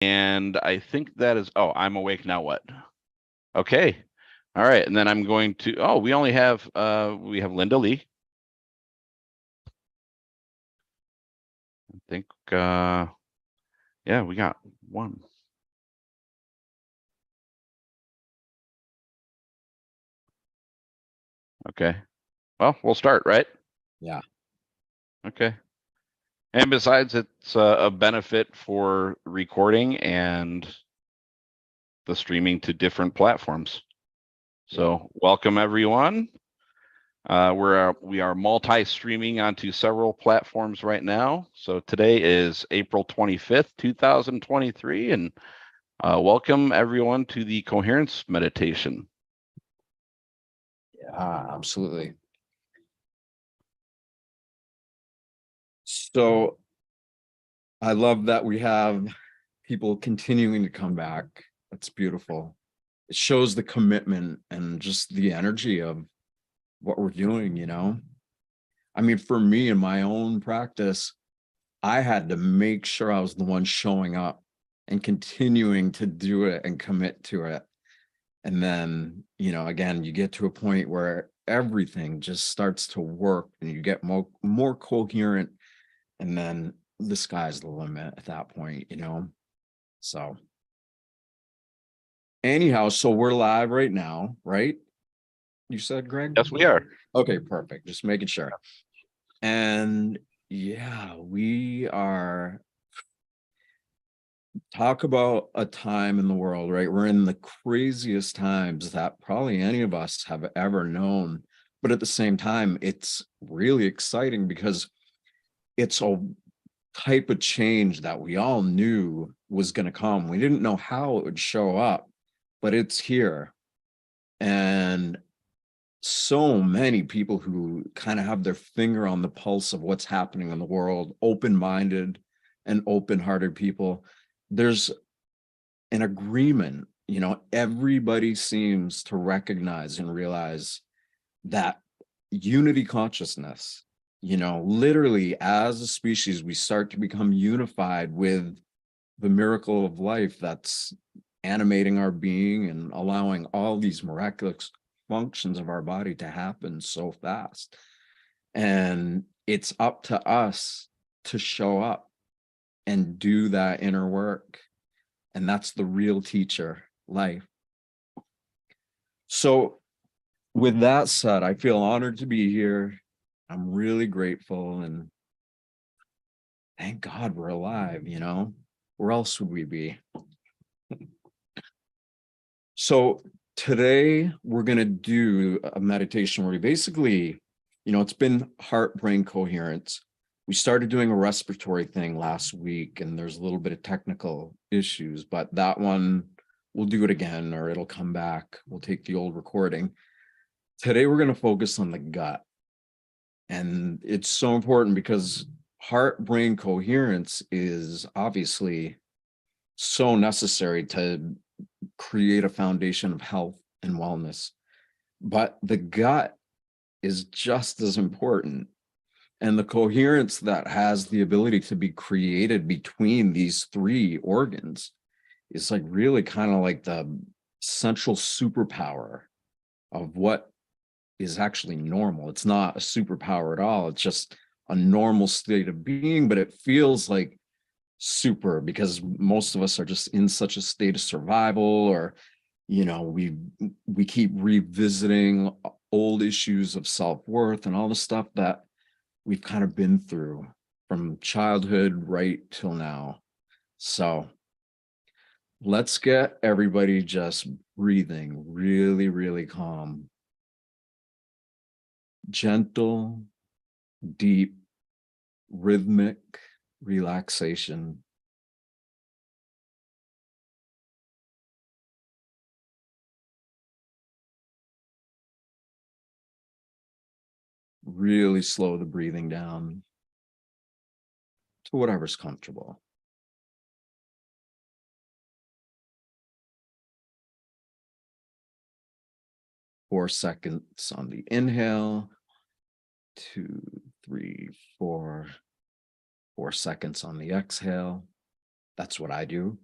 And I think that is, oh, I'm awake now. What? Okay. All right. And then I'm going to, oh, we have Linda Lee. I think, yeah, we got one. Okay. Well, we'll start, right? Yeah. Okay. And besides, it's a benefit for recording and the streaming to different platforms. So welcome everyone. We are multi-streaming onto several platforms right now. So today is April 25th, 2023, and welcome everyone to the Coherence Meditation. Yeah, absolutely. So I love that we have people continuing to come back. That's beautiful. It shows the commitment and just the energy of what we're doing, you know? I mean, for me in my own practice, I had to make sure I was the one showing up and continuing to do it and commit to it. And then, again, you get to a point where everything just starts to work and you get more coherent, and then the sky's the limit at that point, So anyhow, so we're live right now, right? You said, Greg? Yes, we are. Okay, perfect. Just making sure. And yeah, we are. Talk about a time in the world, right? We're in the craziest times that probably any of us have ever known. But at the same time, it's really exciting because it's a type of change that we all knew was going to come. We didn't know how it would show up, but it's here. And so many people who kind of have their finger on the pulse of what's happening in the world, open-minded and open-hearted people. There's an agreement, everybody seems to recognize and realize that unity consciousness, literally as a species, we start to become unified with the miracle of life that's animating our being and allowing all these miraculous functions of our body to happen so fast. And it's up to us to show up and do that inner work. And that's the real teacher, life. So with that said, I feel honored to be here. I'm really grateful, and thank God we're alive, Where else would we be? So today we're going to do a meditation where we basically, it's been heart-brain coherence. We started doing a respiratory thing last week, and there's a little bit of technical issues, but that one, we'll do it again, or it'll come back. We'll take the old recording. Today, we're going to focus on the gut. And it's so important because heart-brain coherence is obviously so necessary to create a foundation of health and wellness. But the gut is just as important. And the coherence that has the ability to be created between these three organs is like really kind of like the central superpower of what is actually normal. It's not a superpower at all. It's just a normal state of being, but it feels like super because most of us are just in such a state of survival, or we keep revisiting old issues of self-worth and all the stuff that we've kind of been through from childhood right till now. So let's get everybody just breathing really, really calm. Gentle, deep, rhythmic relaxation. Really slow the breathing down to whatever's comfortable. Four seconds on the inhale. 2, 3, 4. 4 seconds on the exhale. That's what I do.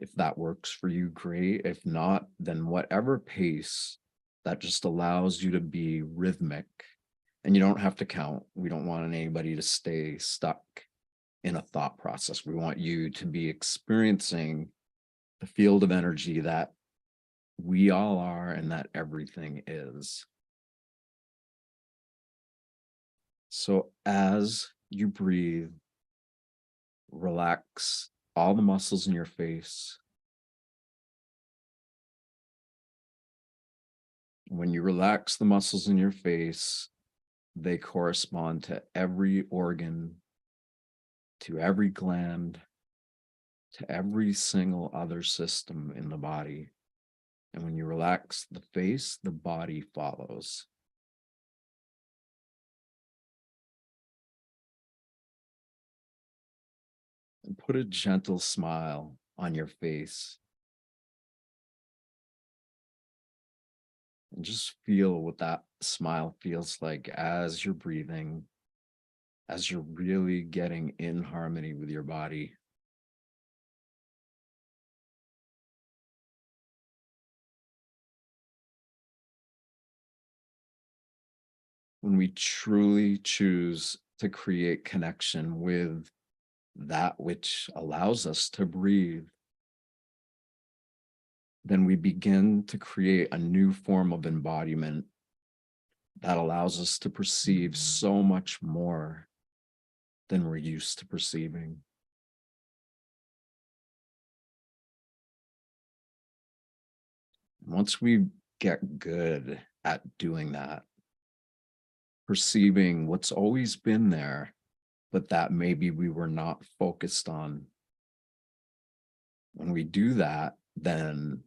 If that works for you, great. If not, then whatever pace that just allows you to be rhythmic. And you don't have to count. We don't want anybody to stay stuck in a thought process. We want you to be experiencing the field of energy that we all are and that everything is. So as you breathe, relax all the muscles in your face. When you relax the muscles in your face, they correspond to every organ, to every gland, to every single other system in the body. And when you relax the face, the body follows. And put a gentle smile on your face. And just feel what that smile feels like as you're breathing, as you're really getting in harmony with your body. When we truly choose to create connection with that which allows us to breathe, then we begin to create a new form of embodiment that allows us to perceive so much more than we're used to perceiving. Once we get good at doing that, perceiving what's always been there, but that maybe we were not focused on. When we do that, then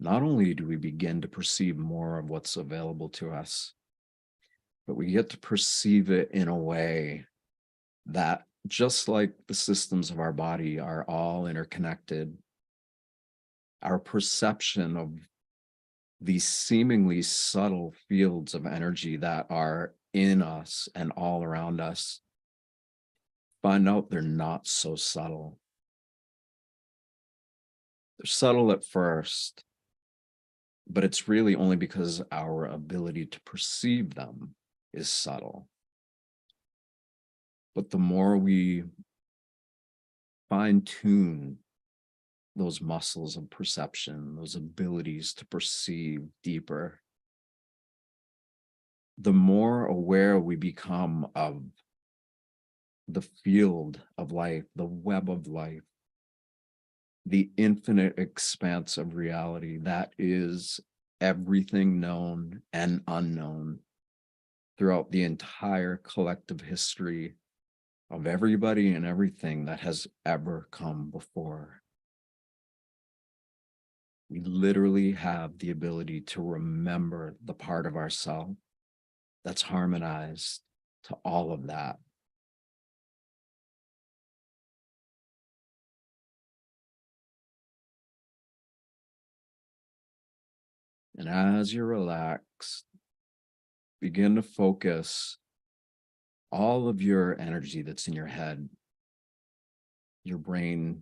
not only do we begin to perceive more of what's available to us, but we get to perceive it in a way that, just like the systems of our body are all interconnected, our perception of these seemingly subtle fields of energy that are in us and all around us, find out they're not so subtle. They're subtle at first, but it's really only because our ability to perceive them is subtle. But the more we fine-tune those muscles of perception, those abilities to perceive deeper, the more aware we become of the field of life, the web of life, the infinite expanse of reality that is everything known and unknown throughout the entire collective history of everybody and everything that has ever come before. We literally have the ability to remember the part of ourselves that's harmonized to all of that. And as you're relaxed, begin to focus all of your energy that's in your head. Your brain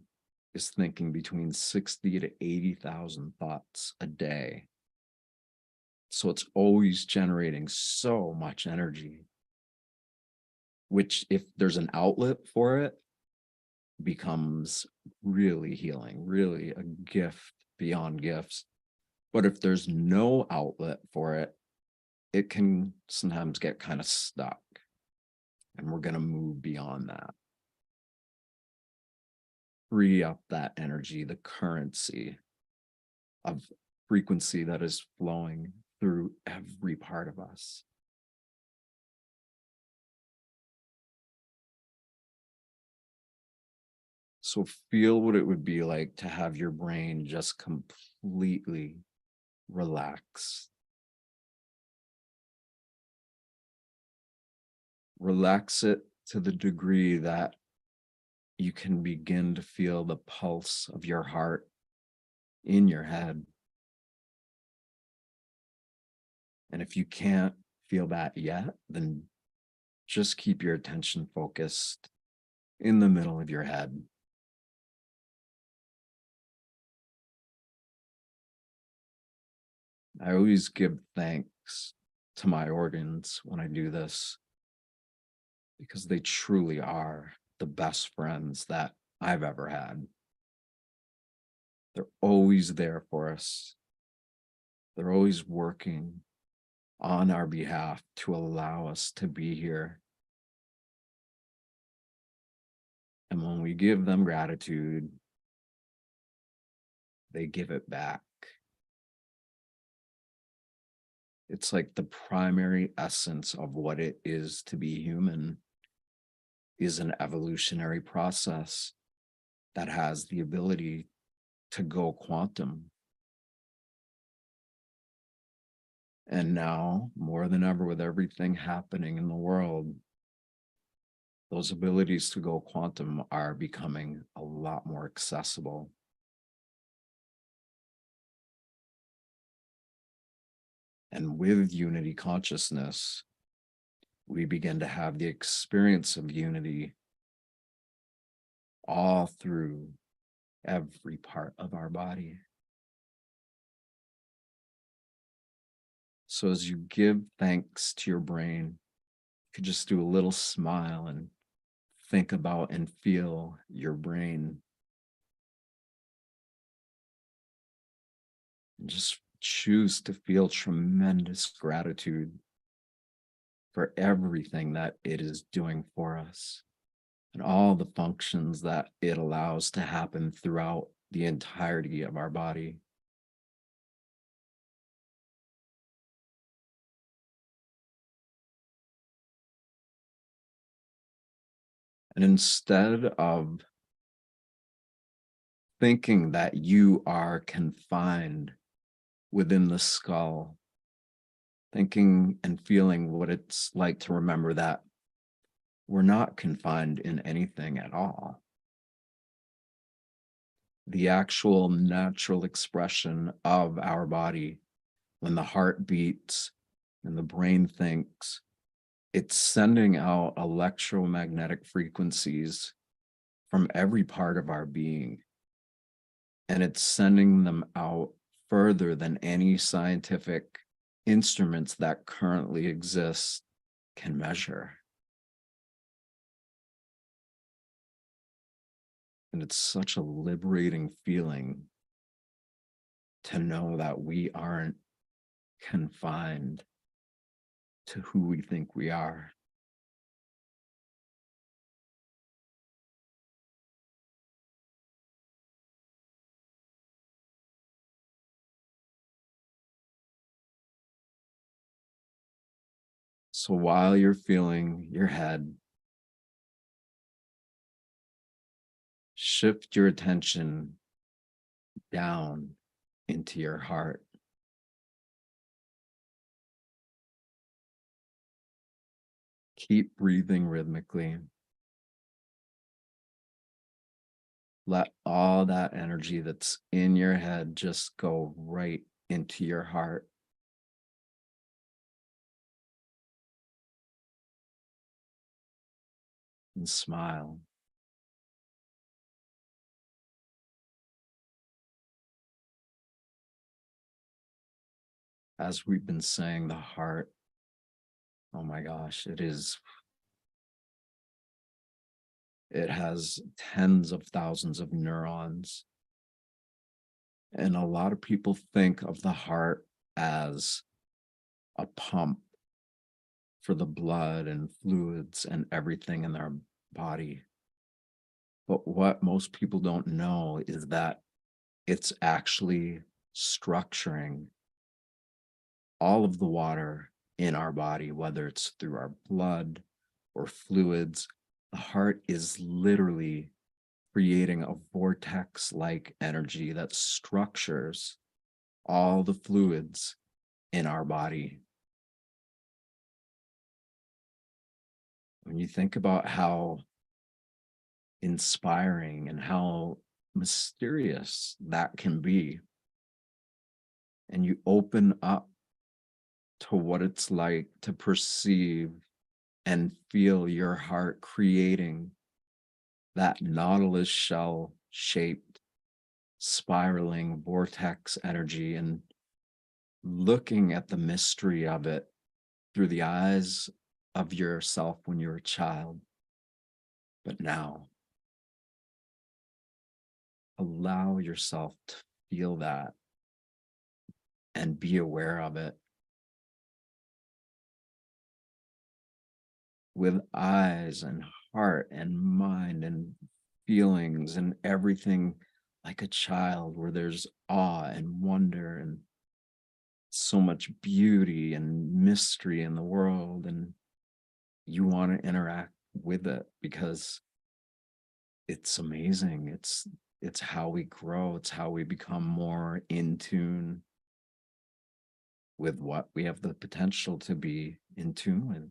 is thinking between 60 to 80,000 thoughts a day. So it's always generating so much energy, which, if there's an outlet for it, becomes really healing, really a gift beyond gifts. But if there's no outlet for it, it can sometimes get kind of stuck. And we're going to move beyond that. Free up that energy, the currency of frequency that is flowing through every part of us. So feel what it would be like to have your brain just completely relax. Relax it to the degree that you can begin to feel the pulse of your heart in your head. And if you can't feel that yet, then just keep your attention focused in the middle of your head. I always give thanks to my organs when I do this because they truly are the best friends that I've ever had. They're always there for us. They're always working on our behalf to allow us to be here. And when we give them gratitude, they give it back. It's like the primary essence of what it is to be human is an evolutionary process that has the ability to go quantum. And now, more than ever, with everything happening in the world, those abilities to go quantum are becoming a lot more accessible. And with unity consciousness, we begin to have the experience of unity all through every part of our body. So as you give thanks to your brain, you could just do a little smile and think about and feel your brain. And just choose to feel tremendous gratitude for everything that it is doing for us and all the functions that it allows to happen throughout the entirety of our body. And instead of thinking that you are confined within the skull, thinking and feeling what it's like to remember that we're not confined in anything at all. The actual natural expression of our body, when the heart beats and the brain thinks, it's sending out electromagnetic frequencies from every part of our being. And it's sending them out further than any scientific instruments that currently exist can measure. And it's such a liberating feeling to know that we aren't confined to who we think we are. So while you're feeling your head, shift your attention down into your heart. Keep breathing rhythmically. Let all that energy that's in your head just go right into your heart. And smile. As we've been saying, the heart, oh my gosh, it has tens of thousands of neurons. And a lot of people think of the heart as a pump for the blood and fluids and everything in their body. But what most people don't know is that it's actually structuring all of the water in our body, whether it's through our blood or fluids. The heart is literally creating a vortex-like energy that structures all the fluids in our body. When you think about how inspiring and how mysterious that can be, and you open up to what it's like to perceive and feel your heart creating that nautilus shell shaped spiraling vortex energy. And looking at the mystery of it through the eyes of yourself when you were a child. But now, allow yourself to feel that and be aware of it with eyes and heart and mind and feelings and everything, like a child, where there's awe and wonder and so much beauty and mystery in the world, and you want to interact with it because it's amazing. It's how we grow. It's how we become more in tune with what we have the potential to be in tune with.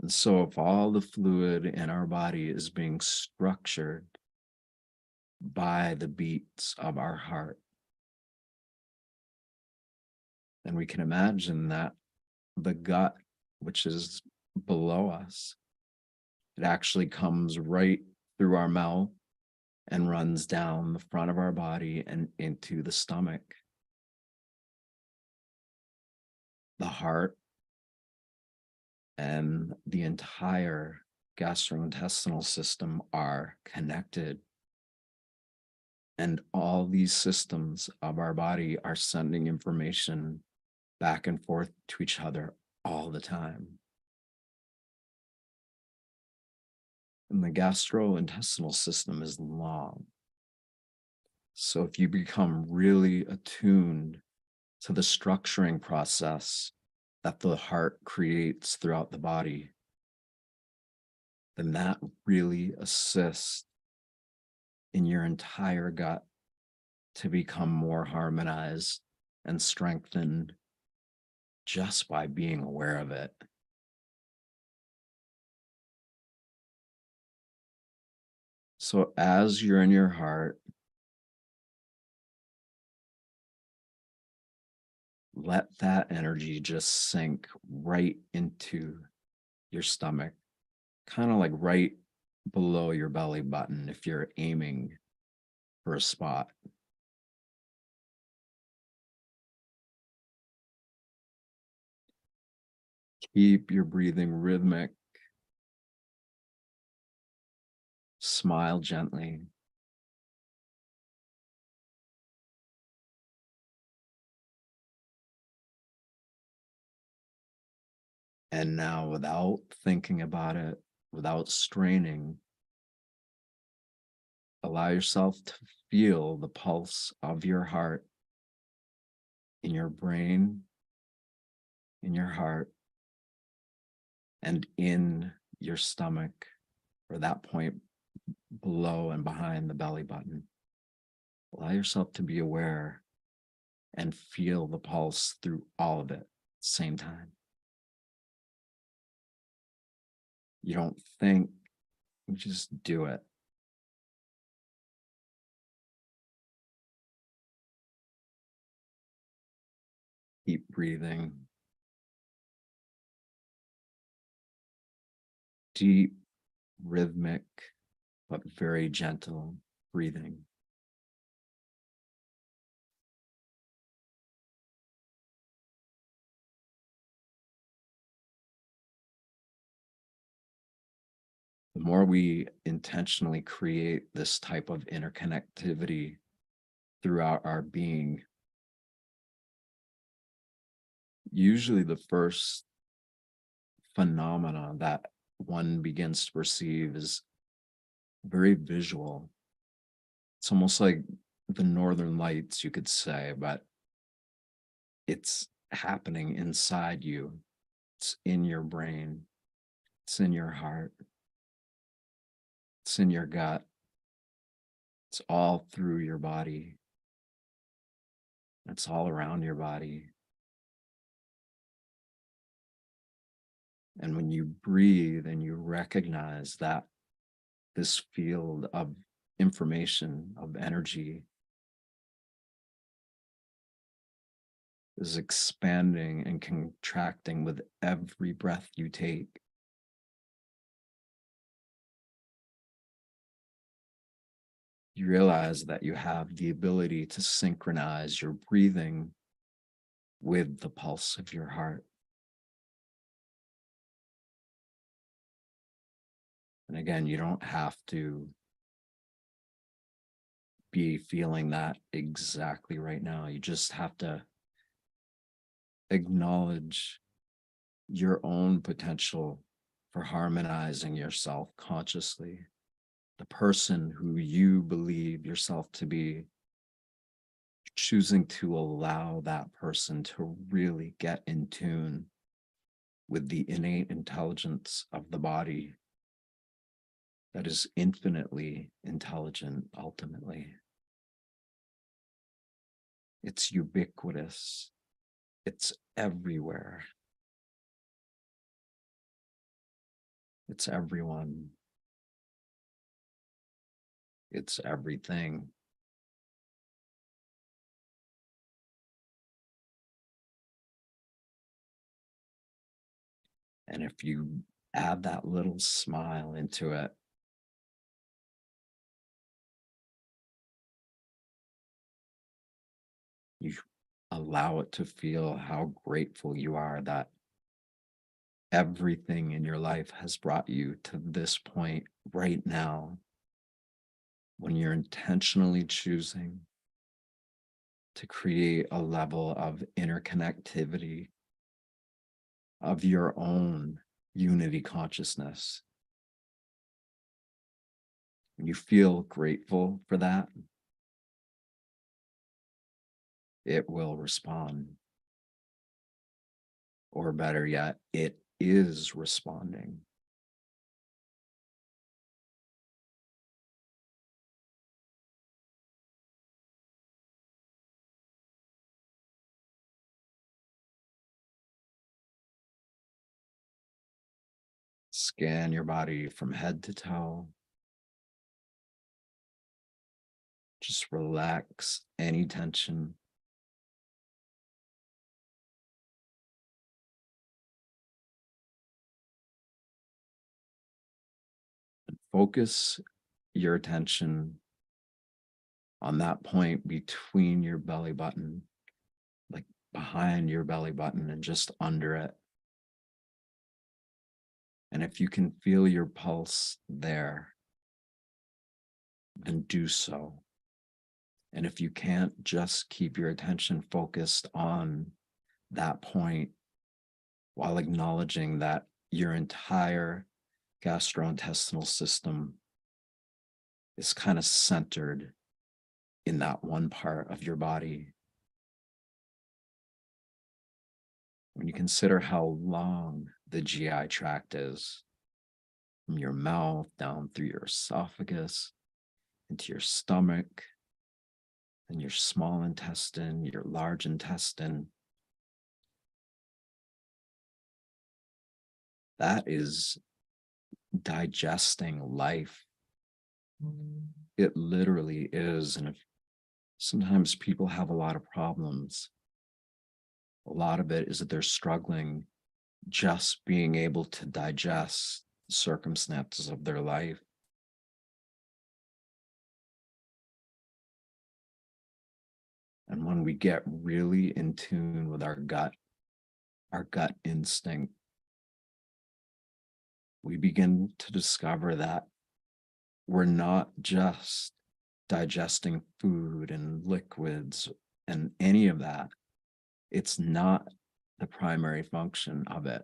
And so if all the fluid in our body is being structured by the beats of our heart, then we can imagine that the gut, which is below us, it actually comes right through our mouth and runs down the front of our body and into the stomach. The heart and the entire gastrointestinal system are connected. And all these systems of our body are sending information back and forth to each other all the time. And the gastrointestinal system is long. So if you become really attuned to the structuring process that the heart creates throughout the body, then that really assists in your entire gut to become more harmonized and strengthened just by being aware of it. So as you're in your heart, let that energy just sink right into your stomach, kind of like right below your belly button if you're aiming for a spot. Keep your breathing rhythmic. Smile gently. And now, without thinking about it, without straining, allow yourself to feel the pulse of your heart in your brain, in your heart, and in your stomach, or that point below and behind the belly button. Allow yourself to be aware and feel the pulse through all of it at the same time. You don't think, you just do it. Keep breathing. Deep, rhythmic, but very gentle breathing. The more we intentionally create this type of interconnectivity throughout our being, usually the first phenomena that one begins to perceive is very visual. It's almost like the northern lights, you could say, but it's happening inside you. It's in your brain. It's in your heart. It's in your gut. It's all through your body. It's all around your body. And when you breathe and you recognize that this field of information, of energy, is expanding and contracting with every breath you take, you realize that you have the ability to synchronize your breathing with the pulse of your heart. And again, you don't have to be feeling that exactly right now. You just have to acknowledge your own potential for harmonizing yourself consciously, the person who you believe yourself to be, choosing to allow that person to really get in tune with the innate intelligence of the body that is infinitely intelligent ultimately. It's ubiquitous. It's everywhere. It's everyone. It's everything. And if you add that little smile into it, you allow it to feel how grateful you are that everything in your life has brought you to this point right now, when you're intentionally choosing to create a level of interconnectivity of your own unity consciousness. When you feel grateful for that, it will respond. Or better yet, it is responding. Scan your body from head to toe. Just relax any tension. And focus your attention on that point between your belly button, like behind your belly button and just under it. And if you can feel your pulse there, then do so. And if you can't, just keep your attention focused on that point while acknowledging that your entire gastrointestinal system is kind of centered in that one part of your body. When you consider how long the GI tract is, from your mouth down through your esophagus, into your stomach, and your small intestine, your large intestine, that is digesting life. It literally is. And if sometimes people have a lot of problems, a lot of it is that they're struggling just being able to digest the circumstances of their life. And when we get really in tune with our gut instinct, we begin to discover that we're not just digesting food and liquids and any of that. It's not the primary function of it.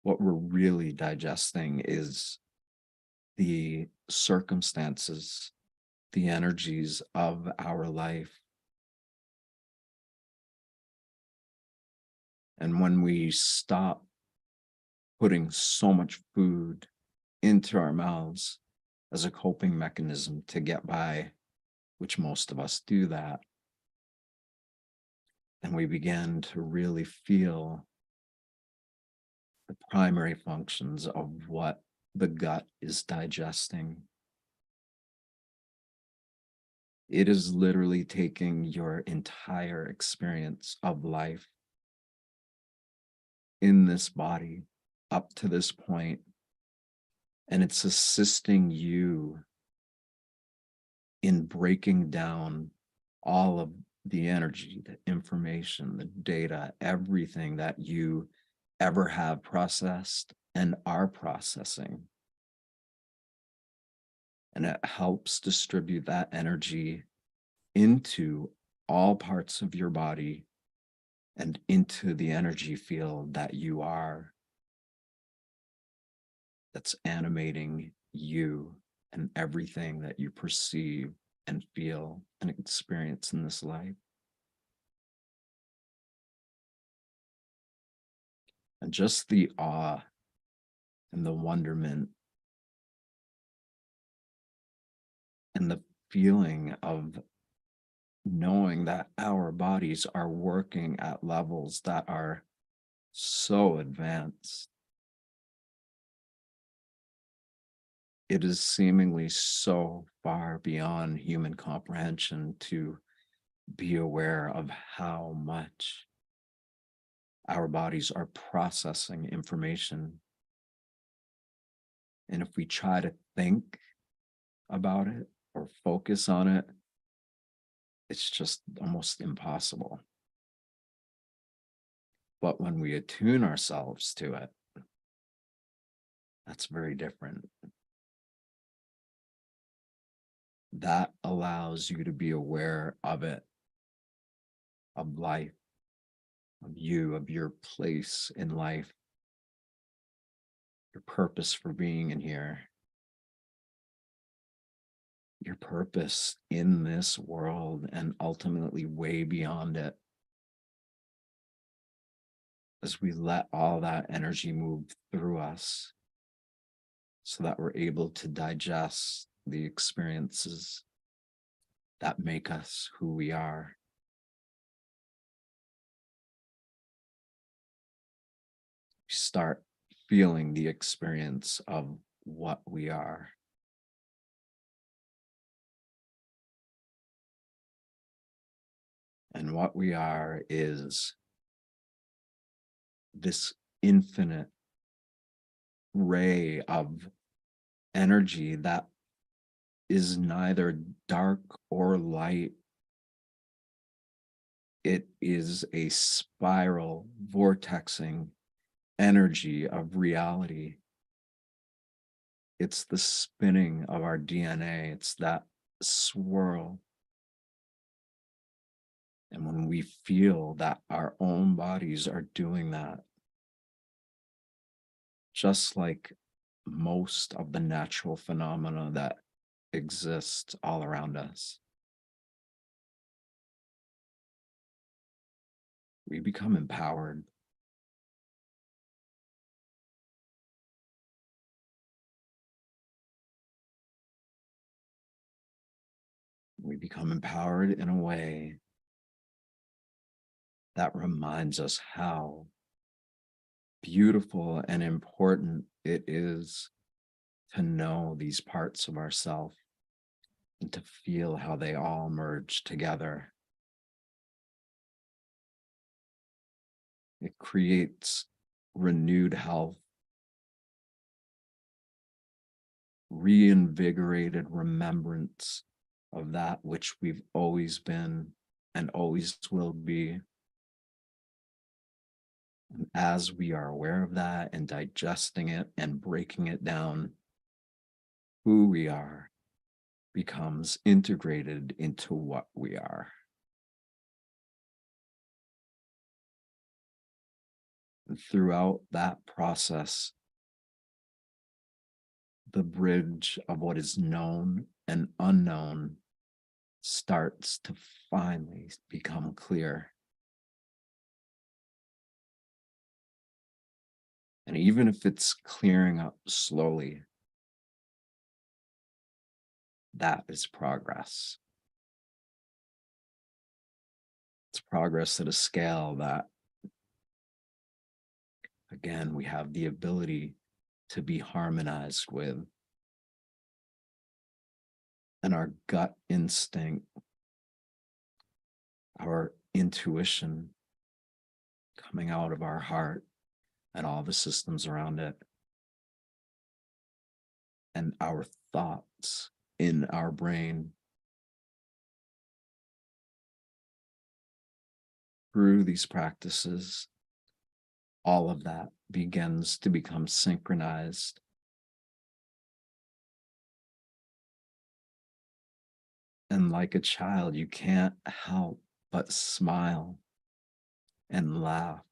What we're really digesting is the circumstances, the energies of our life. And when we stop putting so much food into our mouths as a coping mechanism to get by, which most of us do that, then we begin to really feel the primary functions of what the gut is digesting. It is literally taking your entire experience of life in this body up to this point And it's assisting you in breaking down all of the energy, the information, the data, everything that you ever have processed and are processing. And it helps distribute that energy into all parts of your body and into the energy field that you are, that's animating you and everything that you perceive and feel and experience in this life. And just the awe and the wonderment and the feeling of knowing that our bodies are working at levels that are so advanced. It is seemingly so far beyond human comprehension to be aware of how much our bodies are processing information. And if we try to think about it or focus on it, it's just almost impossible. But when we attune ourselves to it, that's very different. That allows you to be aware of it, of life, of you, of your place in life, your purpose for being in here, your purpose in this world, and ultimately way beyond it. As we let all that energy move through us so that we're able to digest the experiences that make us who we are. We start feeling the experience of what we are. And what we are is this infinite ray of energy that is neither dark or light. It is a spiral, vortexing energy of reality. It's the spinning of our DNA. It's that swirl. And when we feel that our own bodies are doing that, just like most of the natural phenomena that exist all around us, we become empowered. We become empowered in a way that reminds us how beautiful and important it is to know these parts of ourselves and to feel how they all merge together. It creates renewed health, reinvigorated remembrance of that which we've always been and always will be. And as we are aware of that and digesting it and breaking it down, who we are becomes integrated into what we are. And throughout that process, the bridge of what is known and unknown starts to finally become clear. And even if it's clearing up slowly, that is progress. It's progress at a scale that, again, we have the ability to be harmonized with. And our gut instinct, our intuition coming out of our heart and all the systems around it, and our thoughts in our brain. Through these practices, all of that begins to become synchronized. And like a child, you can't help but smile and laugh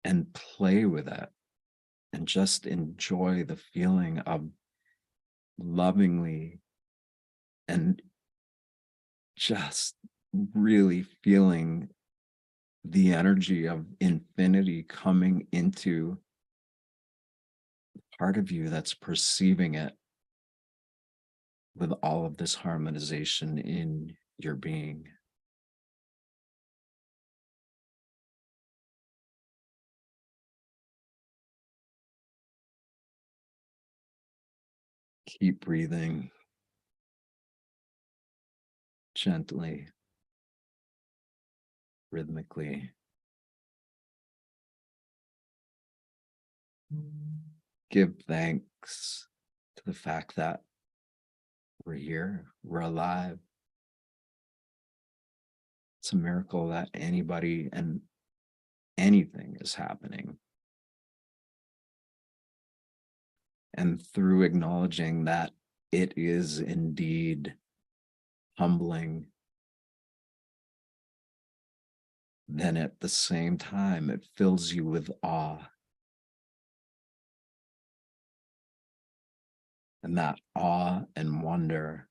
and play with it and just enjoy the feeling of lovingly and just really feeling the energy of infinity coming into part of you that's perceiving it with all of this harmonization in your being. Keep breathing gently, rhythmically. Give thanks to the fact that we're here, we're alive. It's a miracle that anybody and anything is happening. And through acknowledging that it is indeed humbling, then at the same time, it fills you with awe. And that awe and wonder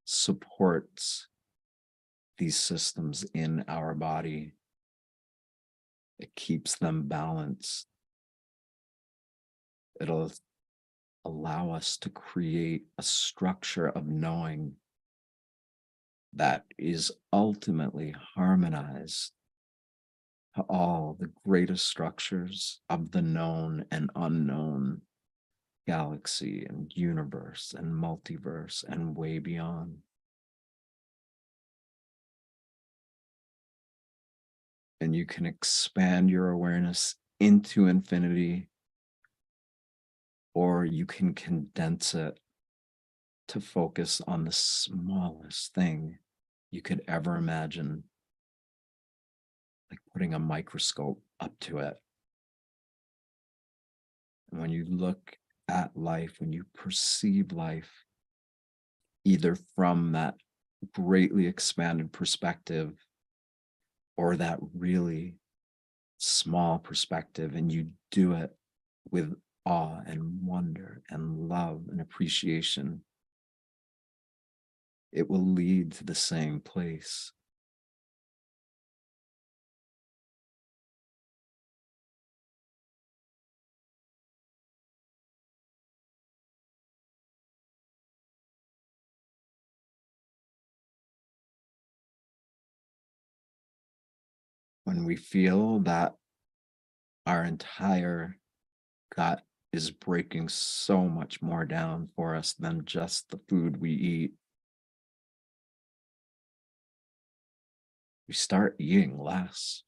supports these systems in our body. It keeps them balanced. It'll allow us to create a structure of knowing that is ultimately harmonized to all the greatest structures of the known and unknown galaxy and universe and multiverse and way beyond. And you can expand your awareness into infinity, or you can condense it to focus on the smallest thing you could ever imagine, like putting a microscope up to it. And when you look at life, when you perceive life, either from that greatly expanded perspective or that really small perspective, and you do it with awe and wonder and love and appreciation, it will lead to the same place. When we feel that our entire gut is breaking so much more down for us than just the food we eat, we start eating less.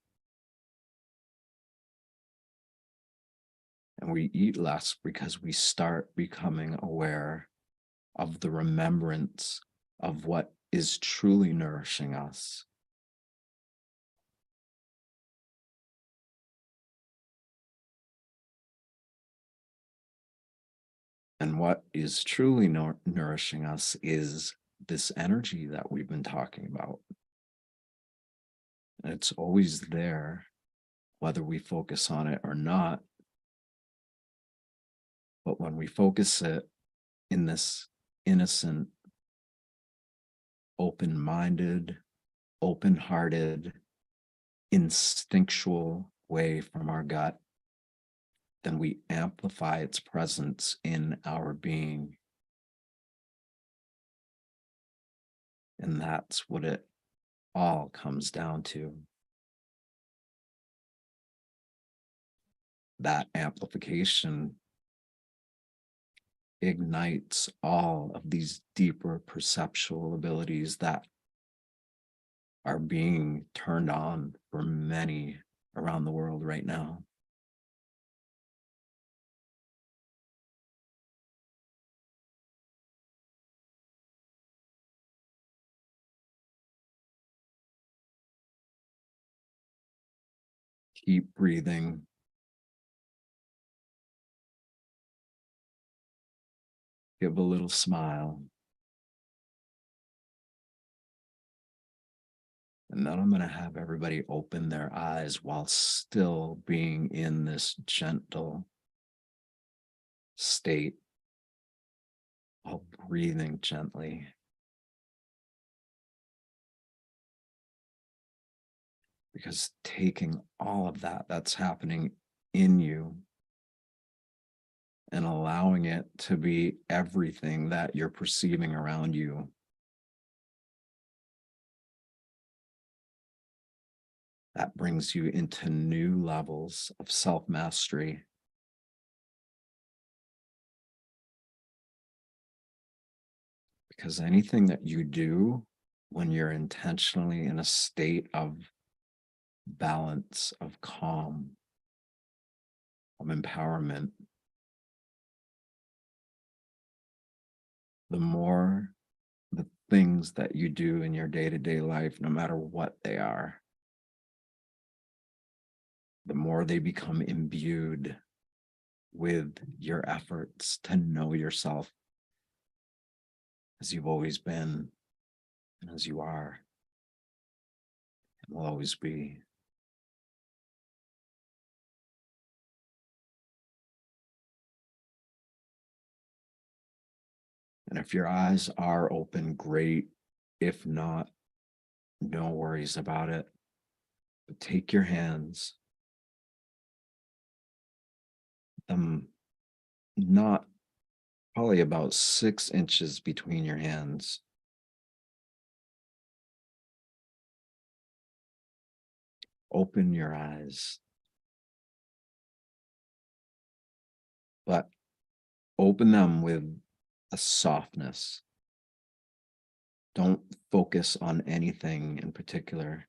And we eat less because we start becoming aware of the remembrance of what is truly nourishing us. And what is truly nourishing us is this energy that we've been talking about. And it's always there, whether we focus on it or not. But when we focus it in this innocent, open-minded, open-hearted, instinctual way from our gut, then we amplify its presence in our being. And that's what it all comes down to. That amplification ignites all of these deeper perceptual abilities that are being turned on for many around the world right now. Keep breathing. Give a little smile. And then I'm going to have everybody open their eyes while still being in this gentle state of breathing gently. Because taking all of that that's happening in you and allowing it to be everything that you're perceiving around you, that brings you into new levels of self-mastery. Because anything that you do when you're intentionally in a state of balance, of calm, of empowerment, the more the things that you do in your day-to-day life, no matter what they are, the more they become imbued with your efforts to know yourself as you've always been and as you are and will always be. And if your eyes are open, great. If not, no worries about it. But take your hands, not probably about 6 inches between your hands. Open your eyes, but open them with a softness. Don't focus on anything in particular.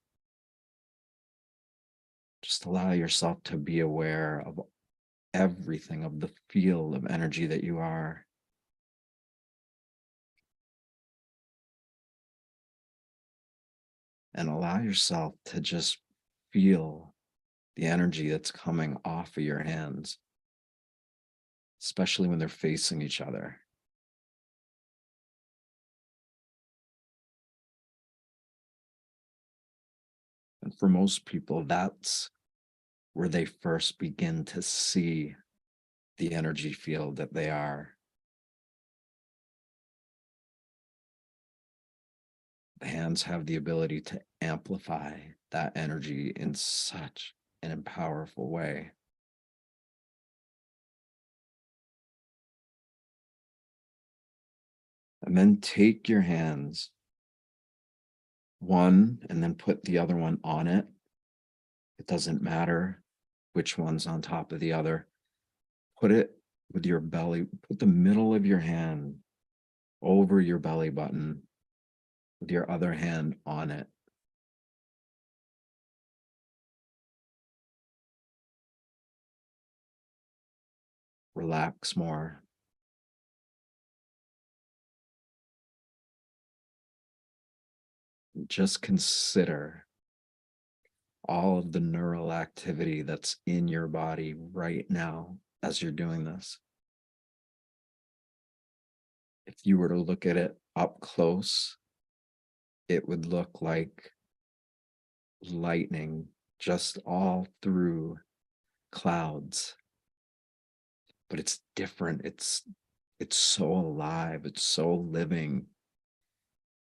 Just allow yourself to be aware of everything, of the field of energy that you are. And allow yourself to just feel the energy that's coming off of your hands, especially when they're facing each other. And for most people, that's where they first begin to see the energy field that they are. The hands have the ability to amplify that energy in such an powerful way. And then take your hands, one, and then put the other one on it. It doesn't matter which one's on top of the other. Put it with your belly, put the middle of your hand over your belly button with your other hand on it. Relax more. Just consider all of the neural activity that's in your body right now as you're doing this. If you were to look at it up close, it would look like lightning just all through clouds. But it's different. It's so alive, it's so living,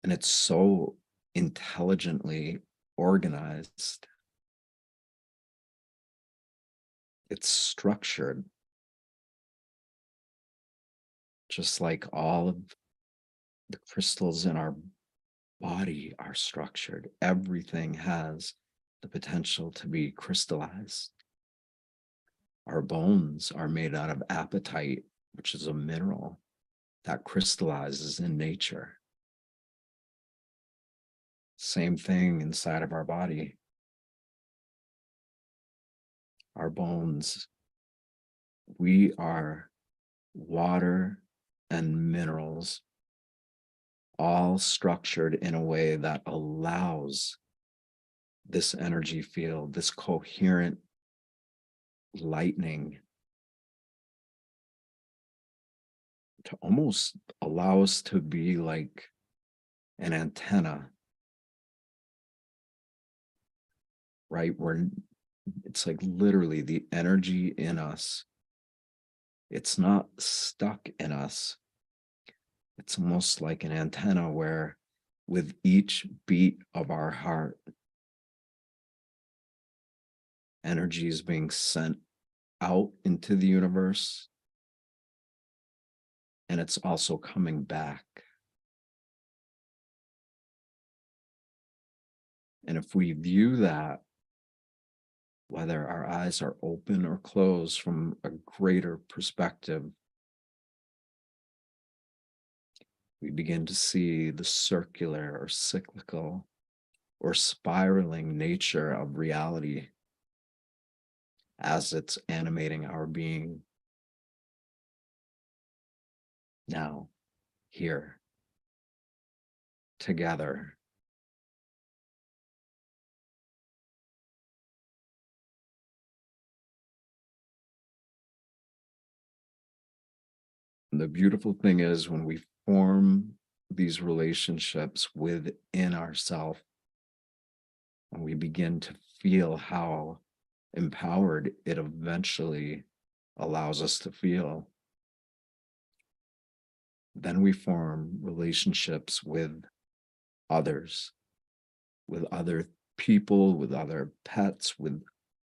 and it's so intelligently organized. It's structured, just like all of the crystals in our body are structured. Everything has the potential to be crystallized. Our bones are made out of apatite, which is a mineral that crystallizes in nature. Same thing inside of our body. Our bones, we are water and minerals, all structured in a way that allows this energy field, this coherent lightning to almost allow us to be like an antenna, right? Where it's like literally the energy in us, it's not stuck in us. It's almost like an antenna where with each beat of our heart, energy is being sent out into the universe, and it's also coming back. And if we view that, whether our eyes are open or closed, from a greater perspective, we begin to see the circular or cyclical or spiraling nature of reality as it's animating our being now, here, together. And the beautiful thing is when we form these relationships within ourselves, and we begin to feel how empowered it eventually allows us to feel, then we form relationships with others, with other people, with other pets, with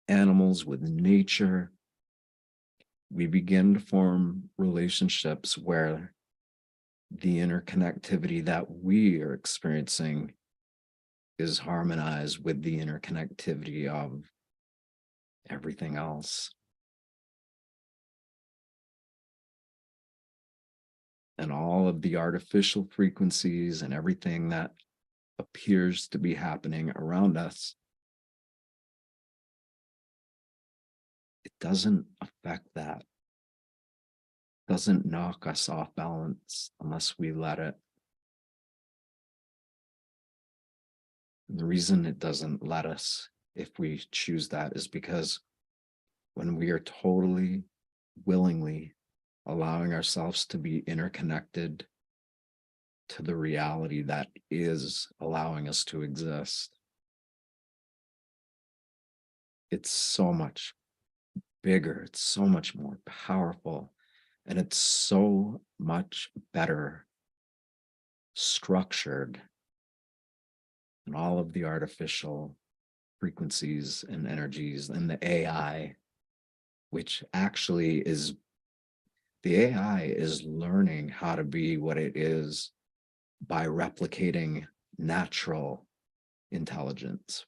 animals, with nature. We begin to form relationships where the interconnectivity that we are experiencing is harmonized with the interconnectivity of everything else. And all of the artificial frequencies and everything that appears to be happening around us, it doesn't affect that. Doesn't knock us off balance unless we let it. And the reason it doesn't let us, if we choose that, is because when we are totally, willingly allowing ourselves to be interconnected to the reality that is allowing us to exist, it's so much bigger, it's so much more powerful, and it's so much better structured than all of the artificial frequencies and energies and the AI, which actually is, the AI is learning how to be what it is by replicating natural intelligence.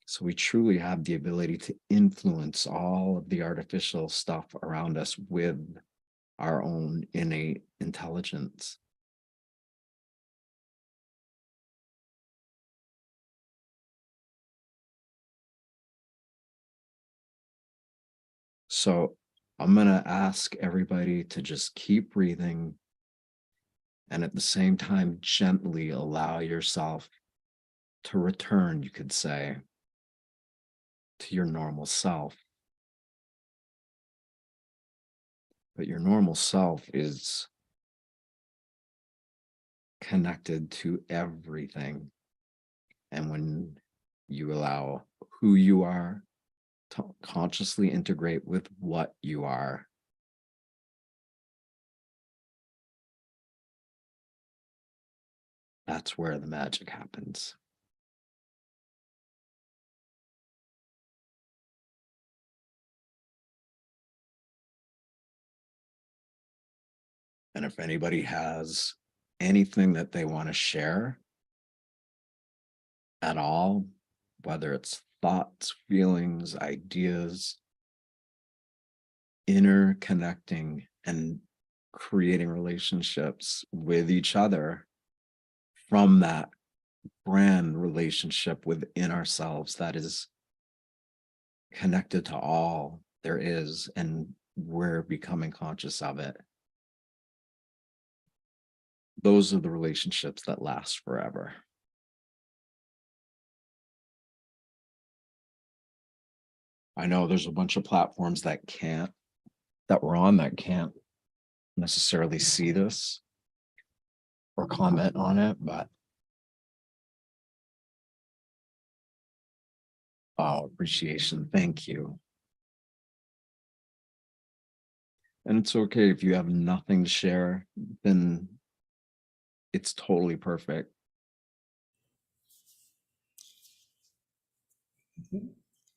So we truly have the ability to influence all of the artificial stuff around us with our own innate intelligence. So I'm going to ask everybody to just keep breathing and at the same time gently allow yourself to return, you could say, to your normal self. But your normal self is connected to everything. And when you allow who you are to consciously integrate with what you are, that's where the magic happens. And if anybody has anything that they want to share at all, whether it's thoughts, feelings, ideas, interconnecting and creating relationships with each other from that brand relationship within ourselves that is connected to all there is, and we're becoming conscious of it. Those are the relationships that last forever. I know there's a bunch of platforms that we're on that can't necessarily see this or comment on it, but appreciation. Thank you. And it's okay if you have nothing to share, then it's totally perfect.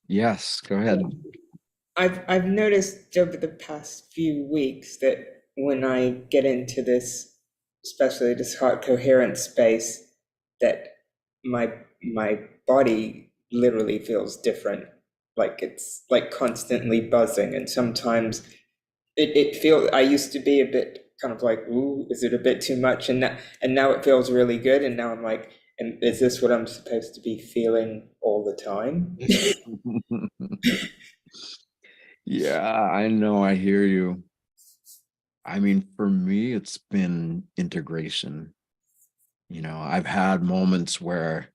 Yes, go ahead. I've noticed over the past few weeks that when I get into this, especially this heart coherence space, that my body literally feels different. Like it's like constantly buzzing, and sometimes it feels, I used to be a bit kind of like, ooh, is it a bit too much? And now it feels really good. And now I'm like, and is this what I'm supposed to be feeling all the time? Yeah, I know. I hear you. I mean, for me, it's been integration. I've had moments where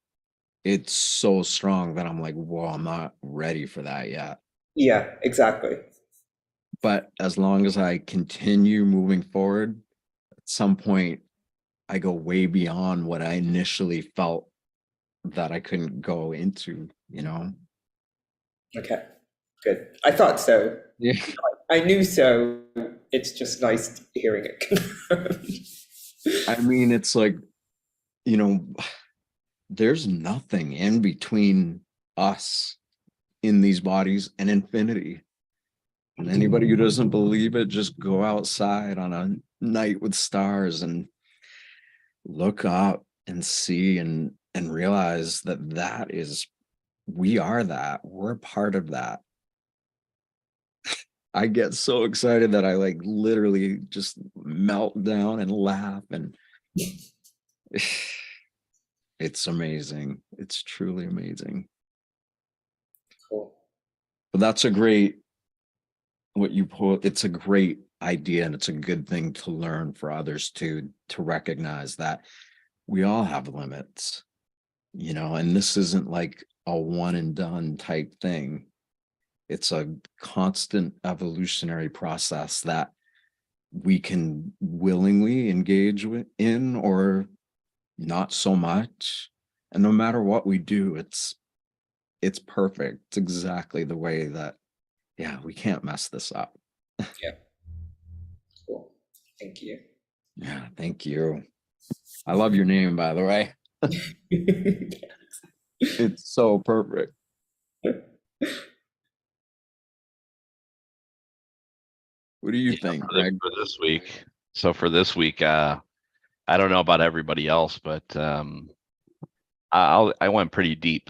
it's so strong that I'm like, whoa, I'm not ready for that yet. Yeah, exactly. But as long as I continue moving forward, at some point, I go way beyond what I initially felt that I couldn't go into. Okay, good. I thought so. Yeah. I knew so. It's just nice hearing it confirmed. I mean, it's like, you know, there's nothing in between us in these bodies and infinity. And anybody who doesn't believe it, just go outside on a night with stars and look up and see and realize that we are that. We're part of that. I get so excited that I like literally just melt down and laugh, and it's amazing. It's truly amazing. Cool. But that's what you put. It's a great idea, and it's a good thing to learn for others to recognize that we all have limits, and this isn't like a one and done type thing. It's a constant evolutionary process that we can willingly engage in or not so much. And no matter what we do, it's perfect. It's exactly the way that, yeah, we can't mess this up. Yeah. Cool. Thank you. Yeah, thank you. I love your name, by the way. It's so perfect. What do you think, Greg? For this week. So for this week, I don't know about everybody else, but I went pretty deep.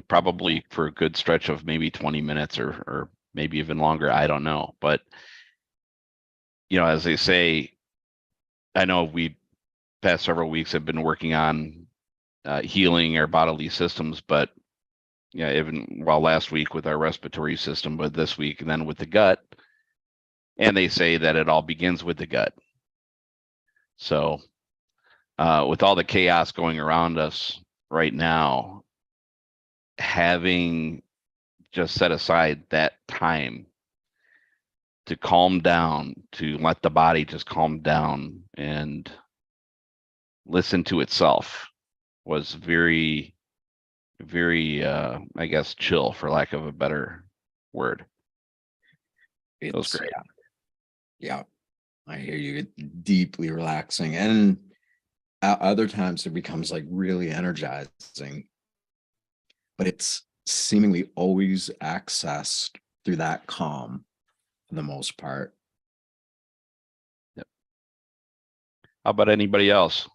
Probably for a good stretch of maybe 20 minutes or maybe even longer. I don't know. But as they say, I know we past several weeks have been working on healing our bodily systems, but even while last week with our respiratory system, but this week and then with the gut. And they say that it all begins with the gut. So with all the chaos going around us right now, having just set aside that time to calm down, to let the body just calm down and listen to itself was very, very, I guess, chill, for lack of a better word. It was great. Yeah, I hear you. It's deeply relaxing. And at other times it becomes like really energizing, but it's seemingly always accessed through that calm for the most part. Yep. How about anybody else?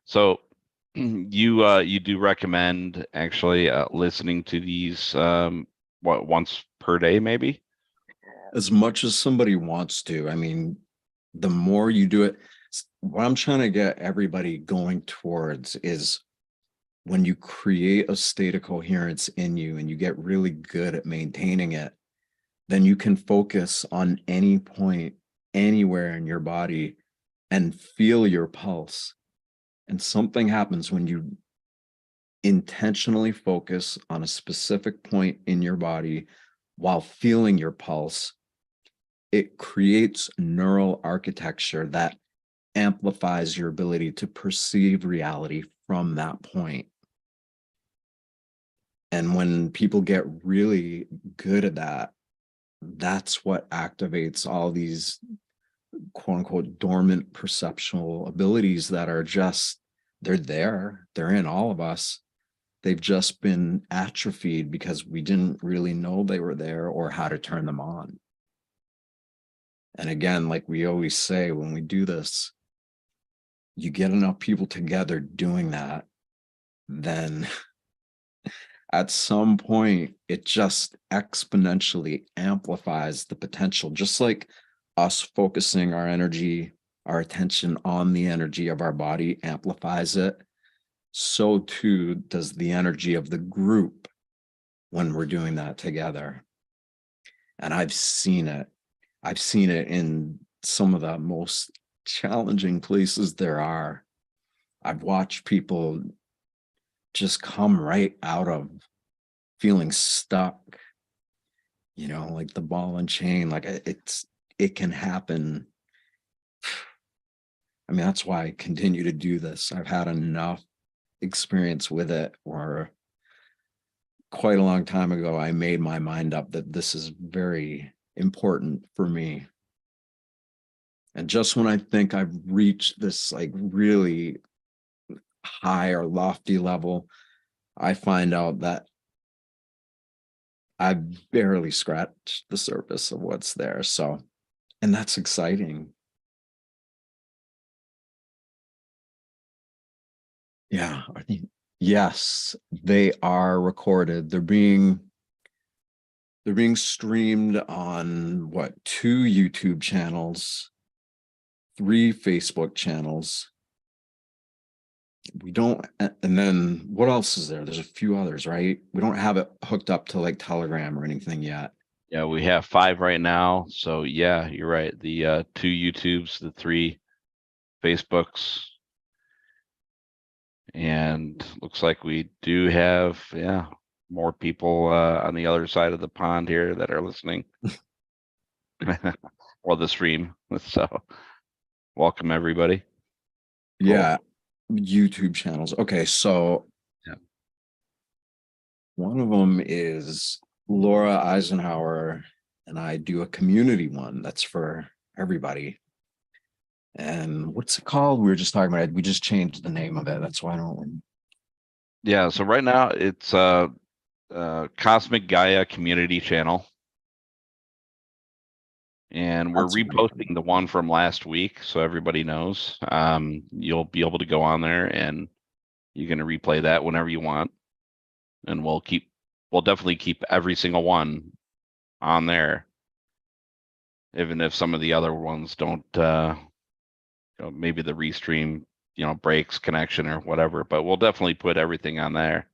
So you do recommend actually listening to these once per day, maybe? As much as somebody wants to. I mean, the more you do it, what I'm trying to get everybody going towards is when you create a state of coherence in you and you get really good at maintaining it, then you can focus on any point anywhere in your body and feel your pulse. And something happens when you intentionally focus on a specific point in your body while feeling your pulse, it creates neural architecture that amplifies your ability to perceive reality from that point. And when people get really good at that, that's what activates all these quote unquote dormant perceptual abilities that are just, they're in all of us. They've just been atrophied because we didn't really know they were there or how to turn them on. And again, like we always say, when we do this, you get enough people together doing that, then at some point, it just exponentially amplifies the potential, just like us focusing our energy, our attention on the energy of our body amplifies it. So too does the energy of the group when we're doing that together. And I've seen it. I've seen it in some of the most challenging places there are. I've watched people just come right out of feeling stuck, like the ball and chain, like it can happen. I mean, that's why I continue to do this. I've had enough experience with it, or quite a long time ago, I made my mind up that this is very important for me. And just when I think I've reached this like really high or lofty level, I find out that I've barely scratched the surface of what's there. So, and that's exciting. Yeah. Yes, they are recorded. They're being streamed on what, 2 YouTube channels, 3 Facebook channels. We don't, and then what else is there? There's a few others, right? We don't have it hooked up to like Telegram or anything yet. Yeah, we have 5 right now. So yeah, you're right. The 2 YouTubes, the 3 Facebooks, and looks like we do have, yeah, more people on the other side of the pond here that are listening. Or the stream. So welcome everybody. Yeah, YouTube channels. Okay, so Yeah. one of them is Laura Eisenhower, and I do a community one that's for everybody. And what's it called? We were just talking about it. We just changed the name of it. That's why I don't. Yeah, so right now it's Cosmic Gaia Community Channel. And we're That's right. reposting the one from last week, so everybody knows. You'll be able to go on there and you can replay that whenever you want. And we'll definitely keep every single one on there, even if some of the other ones don't. Maybe the restream, breaks connection or whatever. But we'll definitely put everything on there.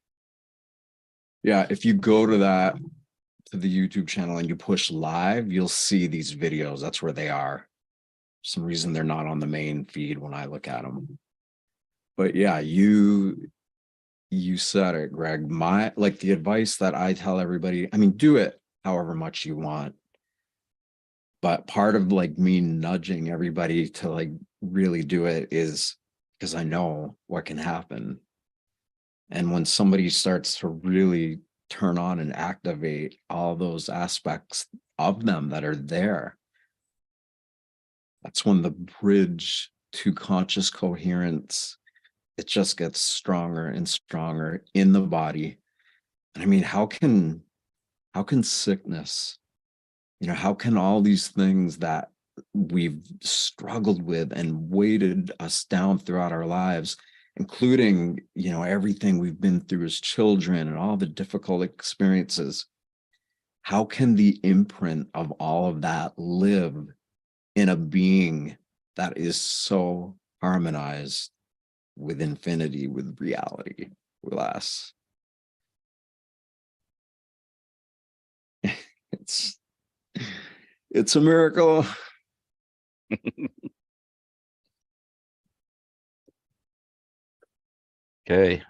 Yeah, if you go to the YouTube channel and you push live, you'll see these videos. That's where they are. For some reason they're not on the main feed when I look at them. But yeah, you said it, Greg. The advice that I tell everybody, I mean, do it however much you want. But part of like me nudging everybody to like really do it is because I know what can happen. And when somebody starts to really turn on and activate all those aspects of them that are there, that's when the bridge to conscious coherence, it just gets stronger and stronger in the body. And I mean, how can sickness, how can all these things that we've struggled with and weighted us down throughout our lives, including, everything we've been through as children and all the difficult experiences, how can the imprint of all of that live in a being that is so harmonized with infinity, with reality, with us? It's a miracle. Okay.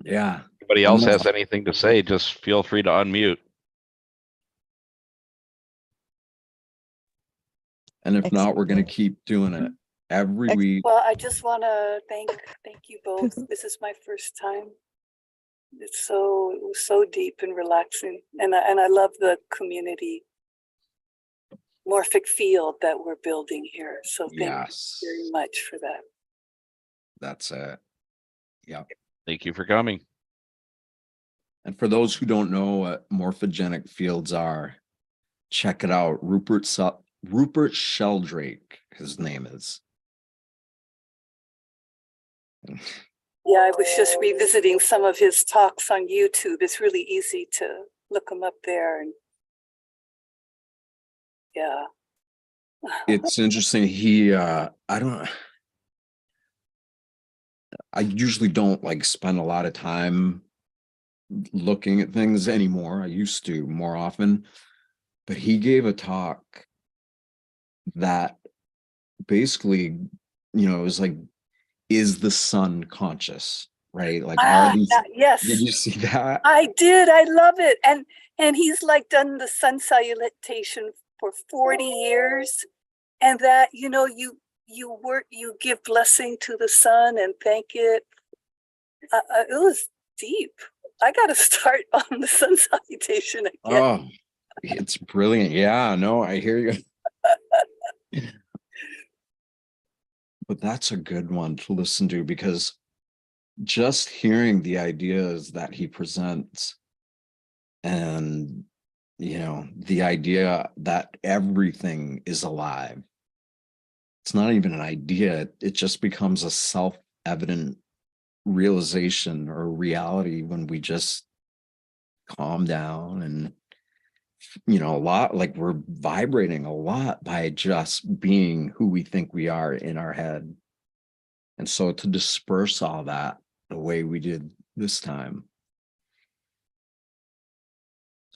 Yeah. Anybody And else that's- has anything to say, just feel free to unmute. And if not, we're going to keep doing it every week. Well, I just want to thank you both. This is my first time. It was so deep and relaxing, and I love the community morphic field that we're building here. So thank Yes. you very much for that. That's it. Yeah. Thank you for coming. And for those who don't know what morphogenic fields are, check it out. Rupert Sheldrake, his name is. Yeah, I was just revisiting some of his talks on YouTube. It's really easy to look him up there. And yeah. It's interesting. I usually don't like spend a lot of time looking at things anymore. I used to more often, but he gave a talk that basically, it was like, is the sun conscious? Right? Like, are these? Yes. Did you see that? I did. I love it. And he's like done the sun salutation for 40 years. And that, you give blessing to the sun and thank it. It was deep. I got to start on the sun salutation again. Oh, it's brilliant. Yeah, no, I hear you. But that's a good one to listen to, because just hearing the ideas that he presents, and the idea that everything is alive, it's not even an idea, it just becomes a self-evident realization or reality when we just calm down. And a lot, like, we're vibrating a lot by just being who we think we are in our head. And so to disperse all that the way we did this time,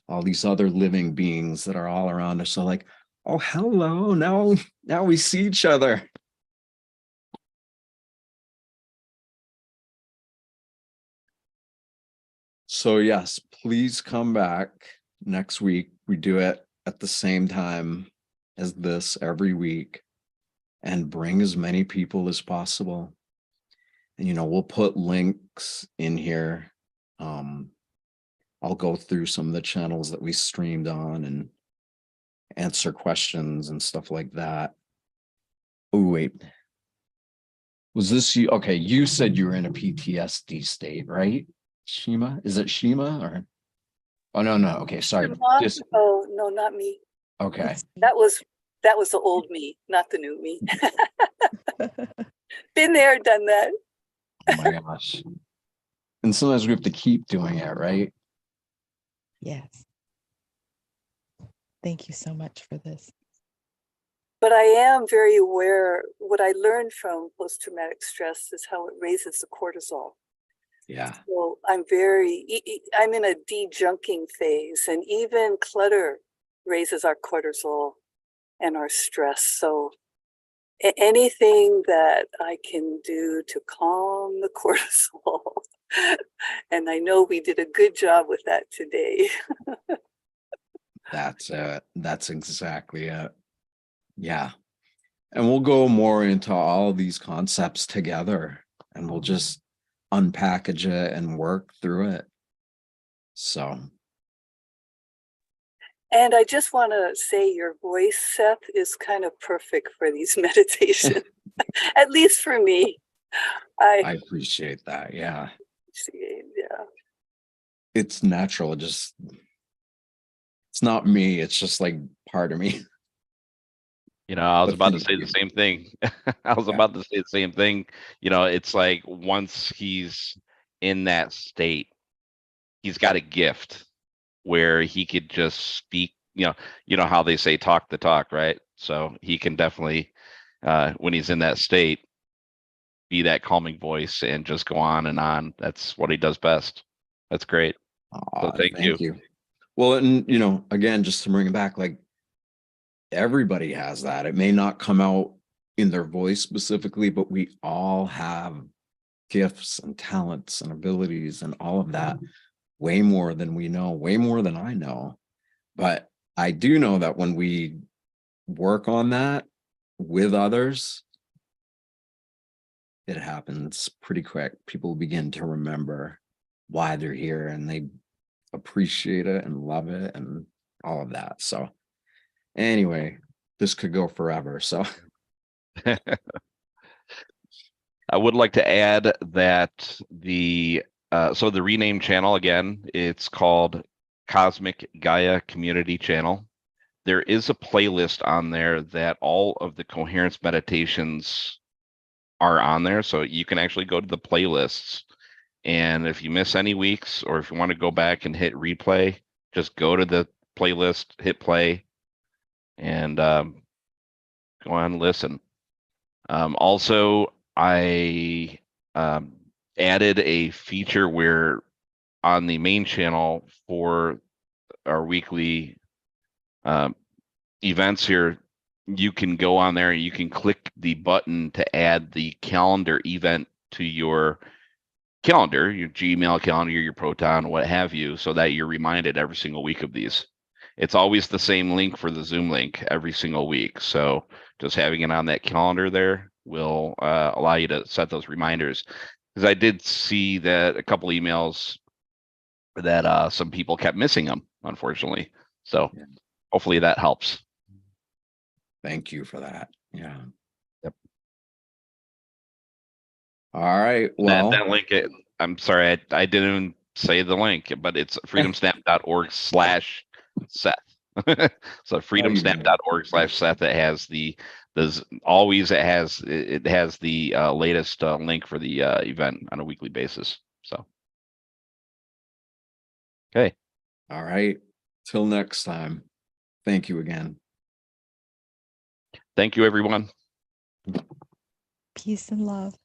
all these other living beings that are all around us are like, oh, hello, now we see each other. So yes, please come back next week. We do it at the same time as this every week, and bring as many people as possible. And we'll put links in here. I'll go through some of the channels that we streamed on and answer questions and stuff like that. Oh, wait. Was this you? Okay, you said you were in a PTSD state, right? Shima? Is it Shima or? Oh, no. Okay, sorry. Oh, no, not me. Okay. That was the old me, not the new me. Been there, done that. Oh my gosh. And sometimes we have to keep doing it, right? Yes. Thank you so much for this. But I am very aware, what I learned from post-traumatic stress is how it raises the cortisol. Yeah. So I'm in a de-junking phase, and even clutter raises our cortisol and our stress. So anything that I can do to calm the cortisol, and I know we did a good job with that today. That's it. That's exactly it. Yeah. And we'll go more into all of these concepts together, and we'll just unpackage it and work through it. So. And I just want to say your voice, Seth, is kind of perfect for these meditations, at least for me. I appreciate that. Yeah. Yeah. It's natural. It's not me. It's just like part of me. I was about to say the same thing. I was about to say the same thing. It's like once he's in that state, he's got a gift where he could just speak, how they say talk the talk, right? So he can definitely, when he's in that state, be that calming voice and just go on and on. That's what he does best. That's great. So thank you. Well, and again, just to bring it back, like, everybody has that. It may not come out in their voice specifically, but we all have gifts and talents and abilities and all of that, way more than we know, way more than I know. But I do know that when we work on that with others, it happens pretty quick. People begin to remember why they're here, and they appreciate it and love it and all of that. So anyway, this could go forever. So I would like to add that the renamed channel, again, it's called Cosmic Gaia Community Channel. There is a playlist on there that all of the Coherence meditations are on there. So you can actually go to the playlists, and if you miss any weeks, or if you want to go back and hit replay, just go to the playlist, hit play, and go on and listen. Also, I added a feature where on the main channel for our weekly events here, you can go on there and you can click the button to add the calendar event to your calendar, your Gmail calendar, your Proton, what have you, so that you're reminded every single week of these. It's always the same link for the Zoom link every single week. So just having it on that calendar there will allow you to set those reminders. Because I did see that a couple emails that some people kept missing them, unfortunately. So yeah. Hopefully that helps. Thank you for that. Yeah. Yep. All right. Well, that link, I'm sorry, I didn't say the link, but it's freedomsnap.org/Seth. So freedomsnap.org/Seth. It has it has the latest link for the event on a weekly basis. So okay. all right. Till next time. Thank you again. Thank you, everyone. Peace and love.